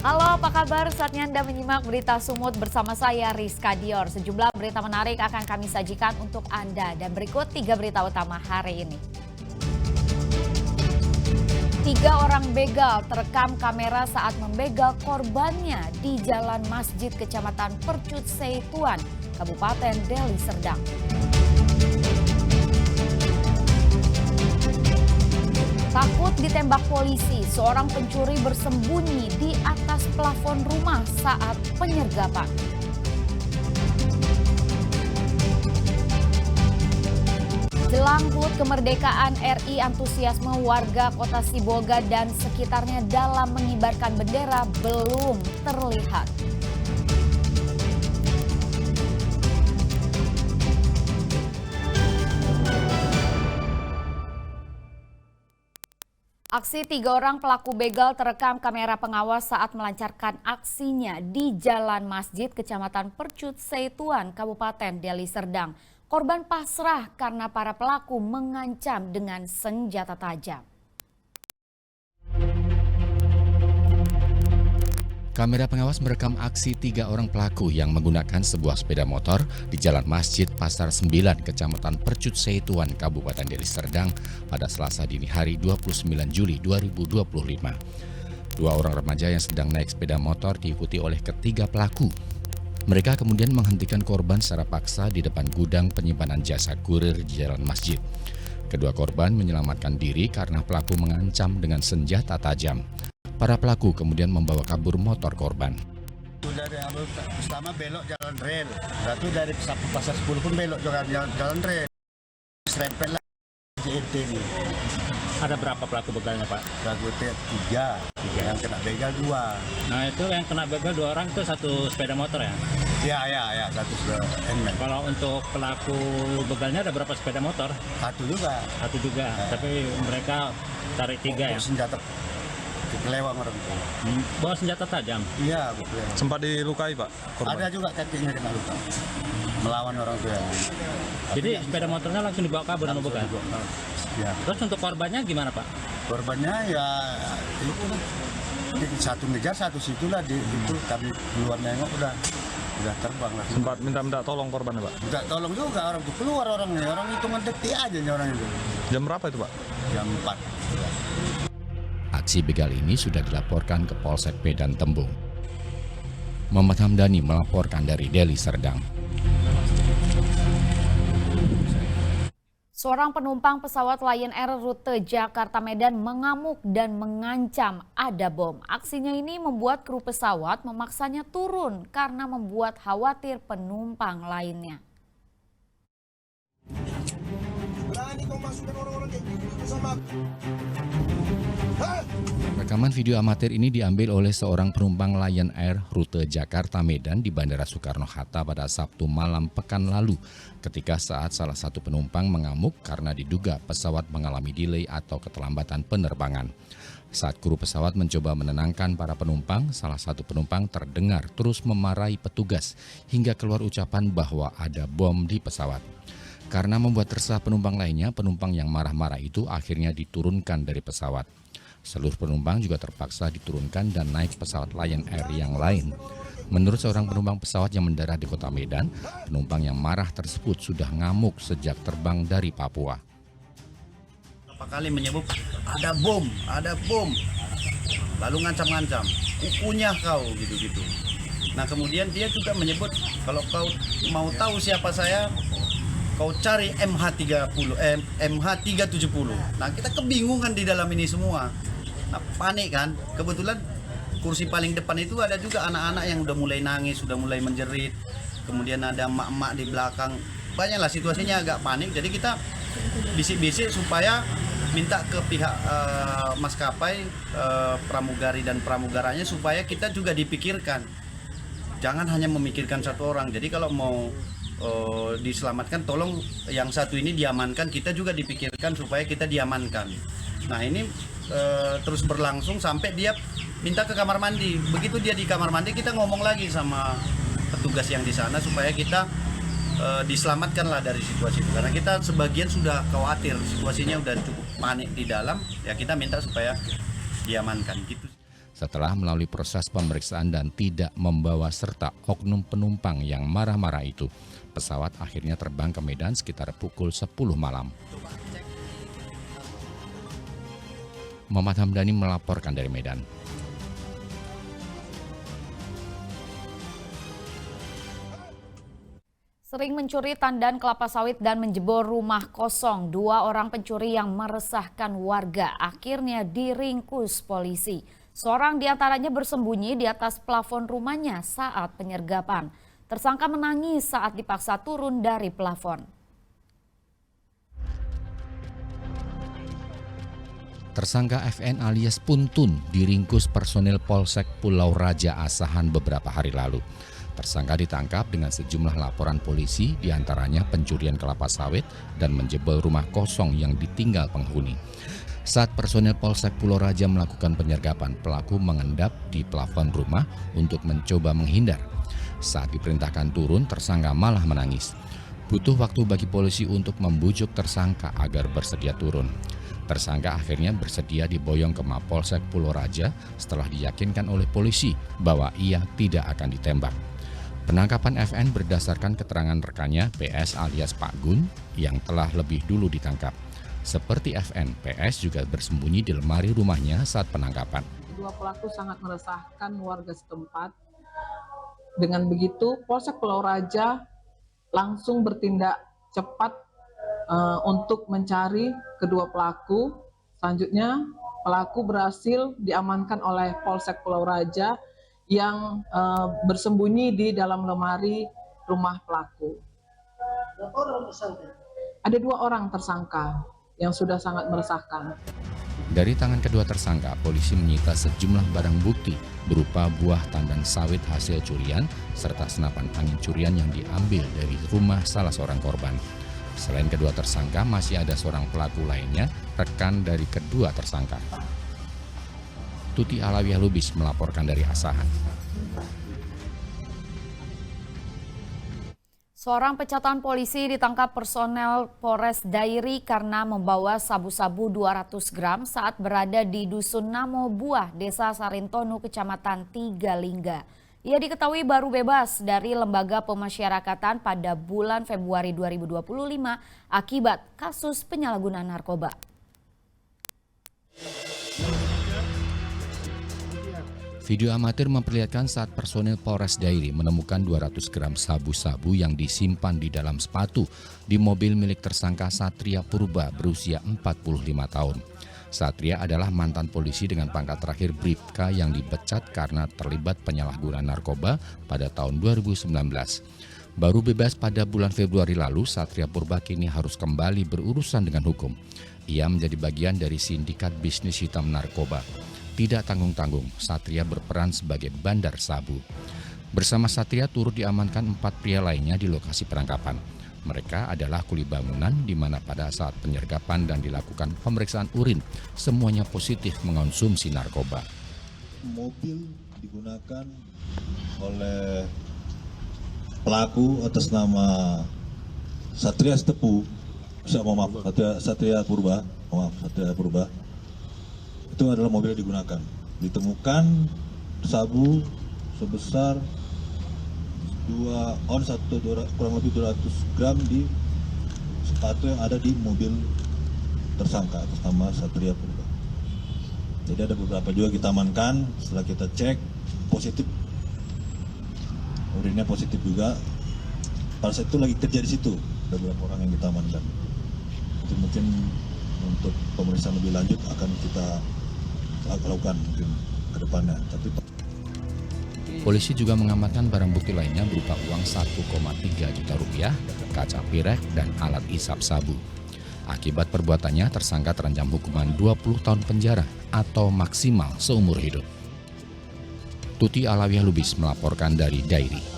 Halo, apa kabar? Saatnya Anda menyimak berita Sumut bersama saya, Rizka Dior. Sejumlah berita menarik akan kami sajikan untuk Anda. Dan berikut 3 berita utama hari ini. 3 orang begal terekam kamera saat membegal korbannya di Jalan Masjid Kecamatan Percut Seituan, Kabupaten Deli Serdang. Takut ditembak polisi, seorang pencuri bersembunyi di atas plafon rumah saat penyergapan. Jelang HUT kemerdekaan RI, antusiasme warga Kota Sibolga dan sekitarnya dalam mengibarkan bendera belum terlihat. Aksi 3 orang pelaku begal terekam kamera pengawas saat melancarkan aksinya di Jalan Masjid Kecamatan Percut Seituan, Kabupaten Deli Serdang. Korban pasrah karena para pelaku mengancam dengan senjata tajam. Kamera pengawas merekam aksi 3 orang pelaku yang menggunakan sebuah sepeda motor di Jalan Masjid Pasar 9, Kecamatan Percut Seituan, Kabupaten Deli Serdang pada Selasa dini hari 29 Juli 2025. 2 orang remaja yang sedang naik sepeda motor diikuti oleh ketiga pelaku. Mereka kemudian menghentikan korban secara paksa di depan gudang penyimpanan jasa kurir di Jalan Masjid. Kedua korban menyelamatkan diri karena pelaku mengancam dengan senjata tajam. Para pelaku kemudian membawa kabur motor korban. Dari pertama belok jalan rel, lalu dari pasar 10 pun belok jalan rel. Serempet lah JT ini. Ada berapa pelaku begalnya, Pak? Pelaku 3, yang kena begal 2. Nah, itu yang kena begal 2 orang itu satu sepeda motor ya? Ya, satu sudah NMAX. Kalau untuk pelaku begalnya ada berapa sepeda motor? Satu juga. Satu juga, tapi mereka tarik 3 ya? Senjata kelewang orang itu. Bawa senjata tajam? Iya, sempat dilukai, Pak? Korban. Ada juga kakinya kena luka. Melawan orang tua. Jadi sepeda motornya langsung dibawa kabur sama begal? Ya. Terus untuk korbannya gimana, Pak? Korbannya ya itu lah. Satu ngejar, satu situlah itu kami keluar nengok udah terbang lah. Sempat minta tolong korban, Pak? Minta tolong juga orang itu keluar orangnya. Orang itu detik aja orang itu. Jam berapa itu, Pak? Jam 4. Aksi begal ini sudah dilaporkan ke Polsek Medan Tembung. Muhammad Hamdani melaporkan dari Deli Serdang. Seorang penumpang pesawat Lion Air rute Jakarta-Medan mengamuk dan mengancam ada bom. Aksinya ini membuat kru pesawat memaksanya turun karena membuat khawatir penumpang lainnya. Rekaman video amatir ini diambil oleh seorang penumpang Lion Air rute Jakarta-Medan di Bandara Soekarno-Hatta pada Sabtu malam pekan lalu ketika saat salah satu penumpang mengamuk karena diduga pesawat mengalami delay atau keterlambatan penerbangan. Saat kru pesawat mencoba menenangkan para penumpang, salah satu penumpang terdengar terus memarahi petugas hingga keluar ucapan bahwa ada bom di pesawat. Karena membuat resah penumpang lainnya, penumpang yang marah-marah itu akhirnya diturunkan dari pesawat. Seluruh penumpang juga terpaksa diturunkan dan naik pesawat Lion Air yang lain. Menurut seorang penumpang pesawat yang mendarat di kota Medan, penumpang yang marah tersebut sudah ngamuk sejak terbang dari Papua. Berapa kali menyebut ada bom, lalu ngancam-ngancam, kukunya kau gitu-gitu. Nah kemudian dia juga menyebut kalau kau mau tahu siapa saya, kau cari MH370. Nah kita kebingungan di dalam ini semua. Nah, panik kan. Kebetulan kursi paling depan itu ada juga anak-anak yang udah mulai nangis, sudah mulai menjerit. Kemudian ada emak-emak di belakang. Banyaklah situasinya agak panik. Jadi kita bisik-bisik supaya minta ke pihak maskapai, pramugari dan pramugaranya supaya kita juga dipikirkan. Jangan hanya memikirkan satu orang. Jadi kalau mau diselamatkan, tolong yang satu ini diamankan, kita juga dipikirkan supaya kita diamankan. Nah ini terus berlangsung sampai dia minta ke kamar mandi. Begitu dia di kamar mandi, kita ngomong lagi sama petugas yang di sana supaya kita diselamatkan lah dari situasi itu. Karena kita sebagian sudah khawatir, situasinya udah cukup panik di dalam, ya kita minta supaya diamankan gitu. Setelah melalui proses pemeriksaan dan tidak membawa serta oknum penumpang yang marah-marah itu, pesawat akhirnya terbang ke Medan sekitar pukul 10 malam. Muhammad Hamdani melaporkan dari Medan. Sering mencuri tandan kelapa sawit dan menjebol rumah kosong, 2 orang pencuri yang meresahkan warga akhirnya diringkus polisi. Seorang di antaranya bersembunyi di atas plafon rumahnya saat penyergapan. Tersangka menangis saat dipaksa turun dari plafon. Tersangka FN alias Puntun diringkus personil Polsek Pulau Raja Asahan beberapa hari lalu. Tersangka ditangkap dengan sejumlah laporan polisi, diantaranya pencurian kelapa sawit dan menjebol rumah kosong yang ditinggal penghuni. Saat personel Polsek Pulau Raja melakukan penyergapan, pelaku mengendap di plafon rumah untuk mencoba menghindar. Saat diperintahkan turun, tersangka malah menangis. Butuh waktu bagi polisi untuk membujuk tersangka agar bersedia turun. Tersangka akhirnya bersedia diboyong ke Mapolsek Pulau Raja setelah diyakinkan oleh polisi bahwa ia tidak akan ditembak. Penangkapan FN berdasarkan keterangan rekannya PS alias Pak Gun yang telah lebih dulu ditangkap. Seperti FN, PS juga bersembunyi di lemari rumahnya saat penangkapan. Kedua pelaku sangat meresahkan warga setempat. Dengan begitu, Polsek Pulau Raja langsung bertindak cepat untuk mencari kedua pelaku. Selanjutnya, pelaku berhasil diamankan oleh Polsek Pulau Raja yang bersembunyi di dalam lemari rumah pelaku. Berapa orang tersangka? Ada 2 orang tersangka yang sudah sangat meresahkan. Dari tangan kedua tersangka, polisi menyita sejumlah barang bukti berupa buah tandan sawit hasil curian serta senapan angin curian yang diambil dari rumah salah seorang korban. Selain kedua tersangka, masih ada seorang pelaku lainnya, rekan dari kedua tersangka. Tuti Alawiyah Lubis melaporkan dari Asahan. Seorang pencatatan polisi ditangkap personel Polres Dairi karena membawa sabu-sabu 200 gram saat berada di Dusun Namo Buah, Desa Sarintonu, Kecamatan Tigalingga. Ia diketahui baru bebas dari lembaga pemasyarakatan pada bulan Februari 2025 akibat kasus penyalahgunaan narkoba. Video amatir memperlihatkan saat personil Polres Dairi menemukan 200 gram sabu-sabu yang disimpan di dalam sepatu di mobil milik tersangka Satria Purba berusia 45 tahun. Satria adalah mantan polisi dengan pangkat terakhir Bribka yang dipecat karena terlibat penyalahgunaan narkoba pada tahun 2019. Baru bebas pada bulan Februari lalu, Satria Purba kini harus kembali berurusan dengan hukum. Ia menjadi bagian dari sindikat bisnis hitam narkoba. Tidak tanggung-tanggung, Satria berperan sebagai bandar sabu. Bersama Satria turut diamankan 4 pria lainnya di lokasi penangkapan. Mereka adalah kuli bangunan di mana pada saat penyergapan dan dilakukan pemeriksaan urin, semuanya positif mengonsumsi narkoba. Mobil digunakan oleh pelaku atas nama Satria Satria Purba. Itu adalah mobil yang digunakan. Ditemukan sabu sebesar 2 on kurang lebih 200 gram di sepatu yang ada di mobil tersangka atas nama Satria Purba. Jadi ada beberapa juga kita amankan, setelah kita cek positif, urinnya positif juga. Pada saat itu lagi kerja di situ, ada beberapa orang yang kita amankan. Itu mungkin untuk pemeriksaan lebih lanjut akan kita lakukan mungkin ke depannya. Polisi juga mengamankan barang bukti lainnya berupa uang 1,3 juta rupiah, kaca pirek, dan alat isap sabu. Akibat perbuatannya, tersangka terancam hukuman 20 tahun penjara atau maksimal seumur hidup. Tuti Alawiyah Lubis melaporkan dari Dairi.